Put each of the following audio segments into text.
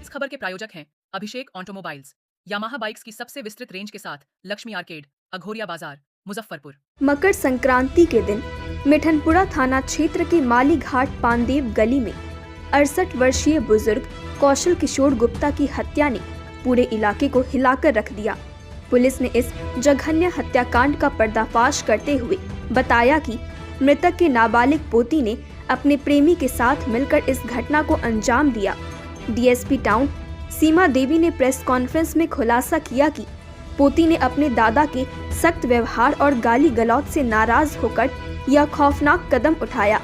इस खबर के प्रायोजक हैं अभिषेक ऑटोमोबाइल्स, यामाहा बाइक्स की सबसे विस्तृत रेंज के साथ लक्ष्मी आर्केड, अघोरिया बाजार, मुजफ्फरपुर। मकर संक्रांति के दिन मिठनपुरा थाना क्षेत्र के माली घाट पानदेव गली में 68 वर्षीय बुजुर्ग कौशल किशोर गुप्ता की हत्या ने पूरे इलाके को हिलाकर रख दिया। पुलिस ने इस जघन्य हत्याकांड का पर्दाफाश करते हुए बताया कि मृतक के नाबालिग पोती ने अपने प्रेमी के साथ मिलकर इस घटना को अंजाम दिया। डीएसपी टाउन सीमा देवी ने प्रेस कॉन्फ्रेंस में खुलासा किया कि पोती ने अपने दादा के सख्त व्यवहार और गाली गलौज से नाराज होकर यह खौफनाक कदम उठाया।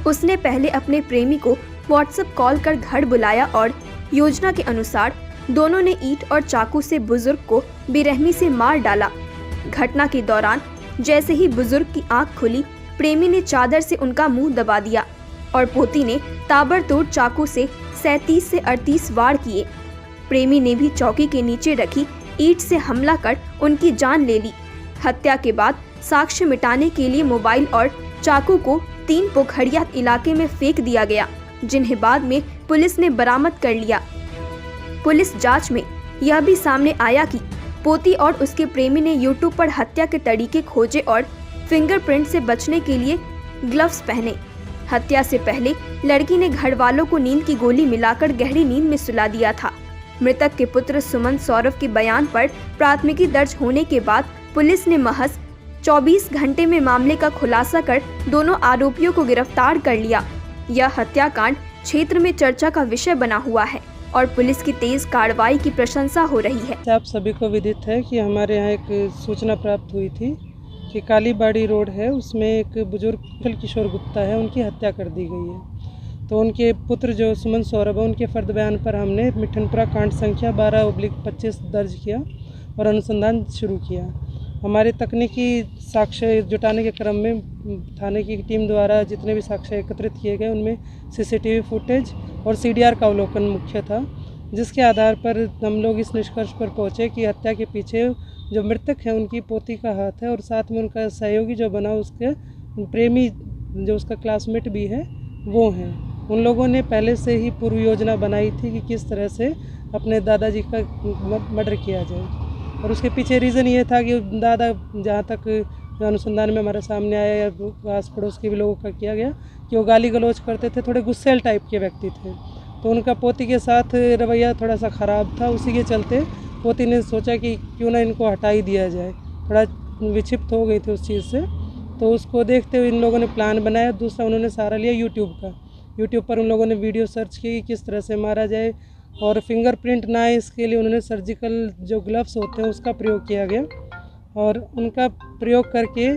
उसने पहले अपने प्रेमी को व्हाट्सएप कॉल कर घर बुलाया और योजना के अनुसार दोनों ने ईंट और चाकू से बुजुर्ग को बेरहमी से मार डाला। घटना के दौरान जैसे ही बुजुर्ग की आंख खुली, प्रेमी ने चादर से उनका मुंह दबा दिया और पोती ने ताबड़तोड़ चाकू से 37 से 38 वार किए। प्रेमी ने भी चौकी के नीचे रखी ईंट से हमला कर उनकी जान ले ली। हत्या के बाद साक्ष्य मिटाने के लिए मोबाइल और चाकू को 3 पोखरिया इलाके में फेंक दिया गया, जिन्हें बाद में पुलिस ने बरामद कर लिया। पुलिस जांच में यह भी सामने आया कि पोती और उसके प्रेमी ने यूट्यूब पर हत्या के तरीके खोजे और फिंगरप्रिंट से बचने के लिए ग्लव्स पहने। हत्या से पहले लड़की ने घर वालों को नींद की गोली मिलाकर गहरी नींद में सुला दिया था। मृतक के पुत्र सुमन सौरभ के बयान पर प्राथमिकी दर्ज होने के बाद पुलिस ने महज 24 घंटे में मामले का खुलासा कर दोनों आरोपियों को गिरफ्तार कर लिया। यह हत्याकांड क्षेत्र में चर्चा का विषय बना हुआ है और पुलिस की तेज कार्रवाई की प्रशंसा हो रही है। आप सभी को विदित है कि हमारे यहाँ एक सूचना प्राप्त हुई थी कि कालीबाड़ी रोड है, उसमें एक बुजुर्ग कौशल किशोर गुप्ता है, उनकी हत्या कर दी गई है। तो उनके पुत्र जो सुमन सौरभ है, उनके फर्द बयान पर हमने मिठनपुरा कांड संख्या 12/25 दर्ज किया और अनुसंधान शुरू किया। हमारे तकनीकी साक्ष्य जुटाने के क्रम में थाने की टीम द्वारा जितने भी साक्ष्य एकत्रित किए गए उनमें सीसीटीवी फुटेज और सीडीआर का अवलोकन मुख्य था, जिसके आधार पर हम लोग इस निष्कर्ष पर पहुँचे कि हत्या के पीछे जो मृतक है उनकी पोती का हाथ है और साथ में उनका सहयोगी जो बना उसके प्रेमी जो उसका क्लासमेट भी है वो हैं। उन लोगों ने पहले से ही पूर्व योजना बनाई थी कि किस तरह से अपने दादाजी का मर्डर किया जाए और उसके पीछे रीज़न ये था कि दादा, जहाँ तक अनुसंधान में हमारे सामने आया या आस पड़ोस के भी लोगों का किया गया कि वो गाली गलौज करते थे, थोड़े गुस्सेल टाइप के व्यक्ति थे। तो उनका पोती के साथ रवैया थोड़ा सा ख़राब था। उसी के चलते पोती ने सोचा कि क्यों ना इनको हटा ही दिया जाए, थोड़ा विक्षिप्त हो गई थी उस चीज़ से। तो उसको देखते हुए इन लोगों ने प्लान बनाया। दूसरा उन्होंने सहारा लिया यूट्यूब का। यूट्यूब पर उन लोगों ने वीडियो सर्च की कि किस तरह से मारा जाए और फिंगरप्रिंट ना आए इसके लिए उन्होंने सर्जिकल जो ग्लव्स होते हैं उसका प्रयोग किया गया और उनका प्रयोग करके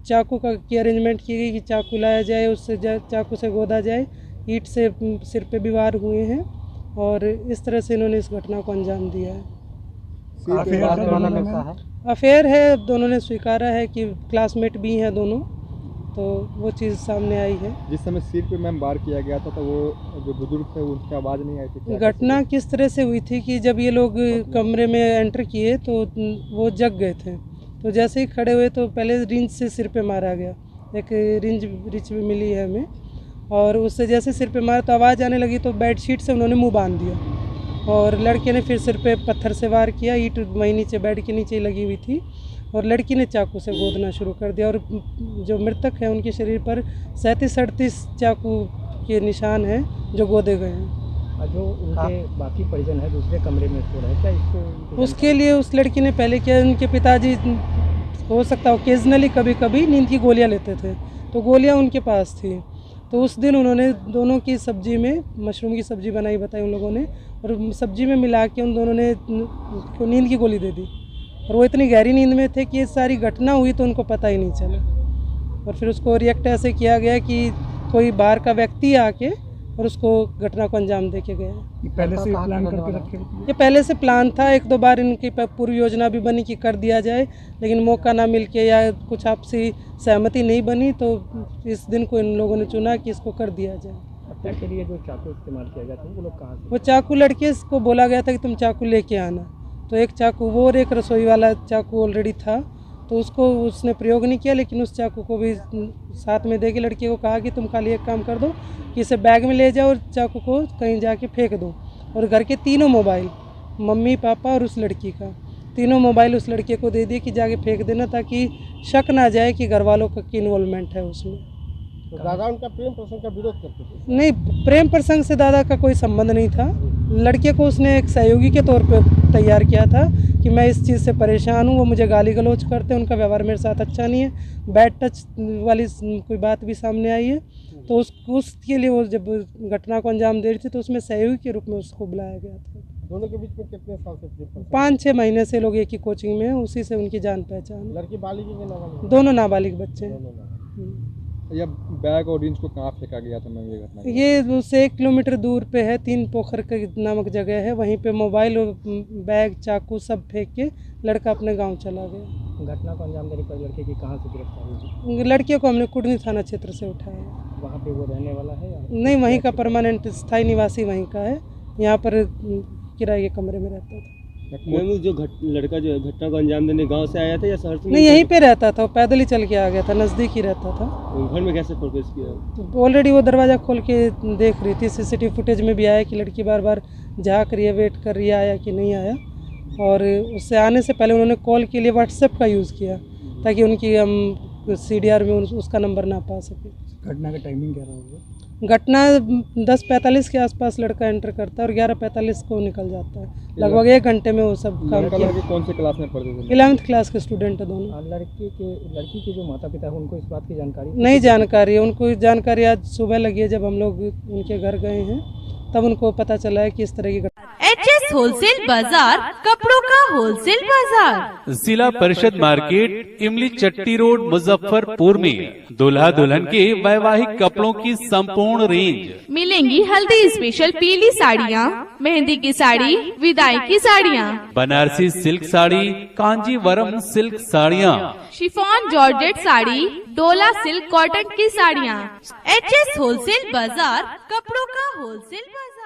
चाकू की अरेंजमेंट की गई कि चाकू लाया जाए, उससे चाकू से गोदा जाए। ईंट से सिर पे भी वार हुए हैं और इस तरह से इन्होंने इस घटना को अंजाम दिया है। अफेयर है, दोनों ने स्वीकारा है कि क्लासमेट भी हैं दोनों, तो वो चीज़ सामने आई है। जिस समय सिर पे मैम वार किया गया था तो वो जो बुजुर्ग थे उनकी आवाज़ नहीं आई थी? घटना किस तरह से हुई थी कि जब ये लोग कमरे में एंटर किए तो वो जग गए थे। तो जैसे ही खड़े हुए तो पहले रिंच से सिर पे मारा गया, एक रिंच भी मिली है हमें, और उससे जैसे सिर पे मारा तो आवाज़ आने लगी तो बेडशीट से उन्होंने मुँह बांध दिया और लड़के ने फिर सिर पे पत्थर से वार किया। ईंट वहीं नीचे बेड के नीचे ही लगी हुई थी और लड़की ने चाकू से गोदना शुरू कर दिया और जो मृतक है उनके शरीर पर 37-38 चाकू के निशान हैं जो गोदे गए हैं। जो उनके बाकी परिजन है दूसरे कमरे में सो रहे हैं, क्या इसको उसके लिए उस लड़की ने पहले किया, उनके पिताजी हो सकता है ओकेजनली कभी कभी नींद की गोलियां लेते थे तो गोलियां उनके पास थी। तो उस दिन उन्होंने दोनों की सब्जी में मशरूम की सब्जी बनाई बताई उन लोगों ने और सब्जी में मिला के उन दोनों ने नींद की गोली दे दी और वो इतनी गहरी नींद में थे कि ये सारी घटना हुई तो उनको पता ही नहीं चला। और फिर उसको रिएक्ट ऐसे किया गया कि कोई बाहर का व्यक्ति आके और उसको घटना को अंजाम दे के गया। पहले से प्लान करके रखे? ये पहले से प्लान था, 1-2 बार इनकी पूर्व योजना भी बनी कि कर दिया जाए, लेकिन मौका ना मिल के या कुछ आपसी सहमति नहीं बनी तो इस दिन को इन लोगों ने चुना कि इसको कर दिया जाए। हत्या के लिए जो चाकू इस्तेमाल किया गया था वो लोग कहाँ से? वो चाकू लड़के को बोला गया था कि तुम चाकू लेके आना, तो एक चाकू वो और एक रसोई वाला चाकू ऑलरेडी था तो उसको उसने प्रयोग नहीं किया, लेकिन उस चाकू को भी साथ में दे के लड़की को कहा कि तुम खाली एक काम कर दो कि इसे बैग में ले जाओ और चाकू को कहीं जाके फेंक दो। और घर के तीनों मोबाइल, मम्मी पापा और उस लड़की का, तीनों मोबाइल उस लड़के को दे दिए कि जाके फेंक देना, ताकि शक ना जाए कि घर वालों का इन्वॉल्वमेंट है उसमें। तो दादा उनका प्रेम प्रसंग का विरोध करते थे? नहीं, प्रेम प्रसंग से दादा का कोई संबंध नहीं था। लड़के को उसने एक सहयोगी के तौर पे तैयार किया था कि मैं इस चीज़ से परेशान हूँ, वो मुझे गाली गलौज करते हैं, उनका व्यवहार मेरे साथ अच्छा नहीं है, बैड टच वाली कोई बात भी सामने आई है। तो उसके लिए वो जब घटना को अंजाम दे रही थी तो उसमें सहयोगी के रूप में उसको बुलाया गया था। दोनों के बीच में कितने साल से प्रेम प्रसंग? 5-6 महीने से लोग एक ही कोचिंग में हैं, उसी से उनकी जान पहचान। लड़की बालिग है कि नाबालिग? दोनों नाबालिग बच्चे हैं। दोनों नाबालिग। या बैग और रिंच को कहाँ फेंका गया था मैं ये घटना? ये उससे 1 किलोमीटर दूर पे है, 3 पोखर नामक जगह है, वहीं पे मोबाइल और बैग चाकू सब फेंक के लड़का अपने गांव चला गया। घटना को अंजाम देने पर लड़के की कहाँ से गिरफ्तारी हुई? लड़कियों को हमने कुडनी थाना क्षेत्र से उठाया। वहाँ पे वो रहने वाला है या? नहीं, वहीं का परमानेंट स्थायी निवासी वहीं का है, यहाँ पर किराए के कमरे में रहता था। मैम जो लड़का जो घटना को अंजाम देने गांव से आया था या शहर से? नहीं, यहीं पे रहता था, वो पैदल ही चल के आ गया था, नज़दीक ही रहता था। घर में कैसे प्रवेश किया? ऑलरेडी वो दरवाज़ा खोल के देख रही थी, सीसीटीवी फुटेज में भी आया कि लड़की बार बार झाँक रही है, वेट कर रही है आया कि नहीं आया। और उससे आने से पहले उन्होंने कॉल के लिए व्हाट्सएप का यूज़ किया ताकि उनकी हम CDR में उसका नंबर ना पा सके। घटना का टाइमिंग क्या रहा होगा? घटना 10:45 के आसपास लड़का एंटर करता है और 11:45 को निकल जाता है। लगभग 1 घंटे में वो सब काम लड़का किया। लड़की कौन से क्लास में पढ़ते थे? 11th क्लास के स्टूडेंट है दोनों। लड़की के जो माता पिता है उनको इस बात की जानकारी नहीं जानकारी है उनको, जानकारी आज सुबह लगी है जब हम लोग उनके घर गए हैं, तब उनको पता चला है कि इस तरह की HS होलसेल बाजार, कपड़ों का होलसेल बाजार। जिला परिषद मार्केट, इमली चट्टी रोड, मुजफ्फरपुर में दूल्हा दुल्हन के वैवाहिक कपड़ों की संपूर्ण रेंज मिलेंगी हल्दी स्पेशल पीली साड़ियाँ, मेहंदी की साड़ी, विदाई की साड़ियाँ, बनारसी सिल्क साड़ी, कांजीवरम सिल्क साड़ियाँ, शिफॉन जॉर्जेट साड़ी, डोला सिल्क कॉटन की साड़ियाँ। HS होलसेल बाजार, कपड़ों का होलसेल बाजार।